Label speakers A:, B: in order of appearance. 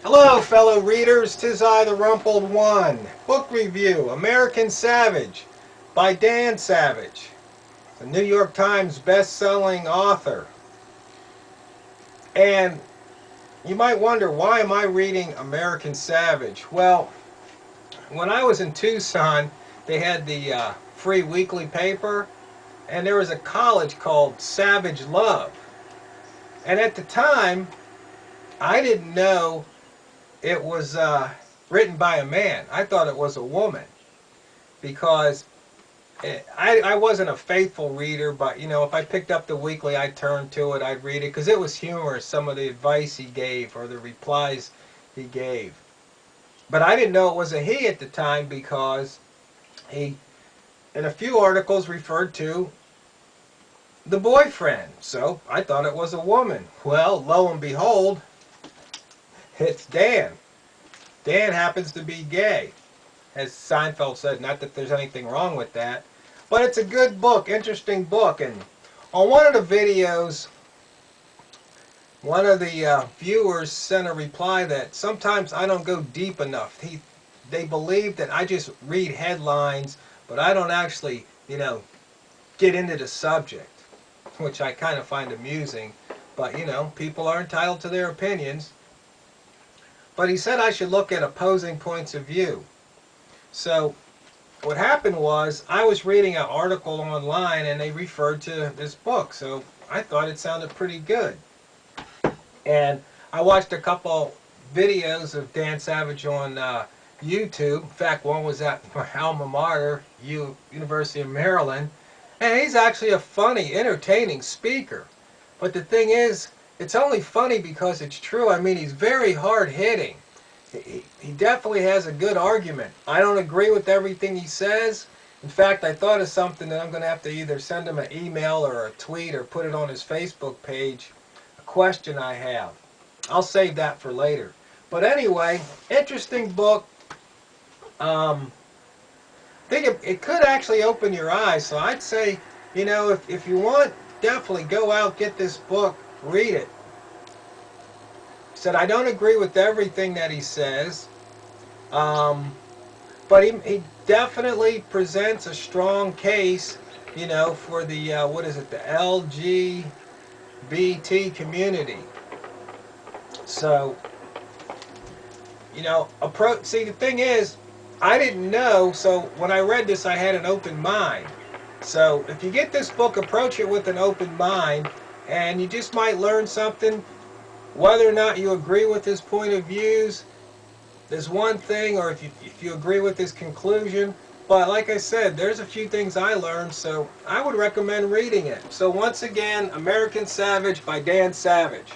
A: Hello, fellow readers. 'Tis I, the Rumpled One. Book review: American Savage by Dan Savage, the New York Times best-selling author. And you might wonder, why am I reading American Savage? Well, when I was in Tucson, they had the free weekly paper, and there was a college called Savage Love. And at the time, I didn't know it was written by a man. I thought it was a woman because I wasn't a faithful reader, but you know, if I picked up the weekly, I'd turn to it, I'd read it because it was humorous, some of the advice he gave or the replies he gave. But I didn't know it was a he at the time because he, in a few articles, referred to the boyfriend. So I thought it was a woman. Well, lo and behold, it's Dan. Dan happens to be gay, as Seinfeld said. Not that there's anything wrong with that, but it's a good book, interesting book. And on one of the videos, one of the viewers sent a reply that sometimes I don't go deep enough. They believe that I just read headlines, but I don't actually, get into the subject, which I kind of find amusing. But, people are entitled to their opinions. But he said I should look at opposing points of view. So what happened was I was reading an article online and they referred to this book. So I thought it sounded pretty good. And I watched a couple videos of Dan Savage on YouTube. In fact, one was at my alma mater, University of Maryland. And he's actually a funny, entertaining speaker. But the thing is, it's only funny because it's true. I mean, he's very hard-hitting. He definitely has a good argument. I don't agree with everything he says. In fact, I thought of something that I'm going to have to either send him an email or a tweet or put it on his Facebook page, a question I have. I'll save that for later. But anyway, interesting book. I think it could actually open your eyes. So I'd say, if you want, definitely go out, get this book, read it. He said, I don't agree with everything that he says, but he definitely presents a strong case, for the, the LGBT community. So, see, the thing is, I didn't know, so when I read this, I had an open mind. So if you get this book, approach it with an open mind, and you just might learn something. Whether or not you agree with his point of views is one thing, or if you agree with his conclusion. But like I said, there's a few things I learned, so I would recommend reading it. So once again, American Savage by Dan Savage.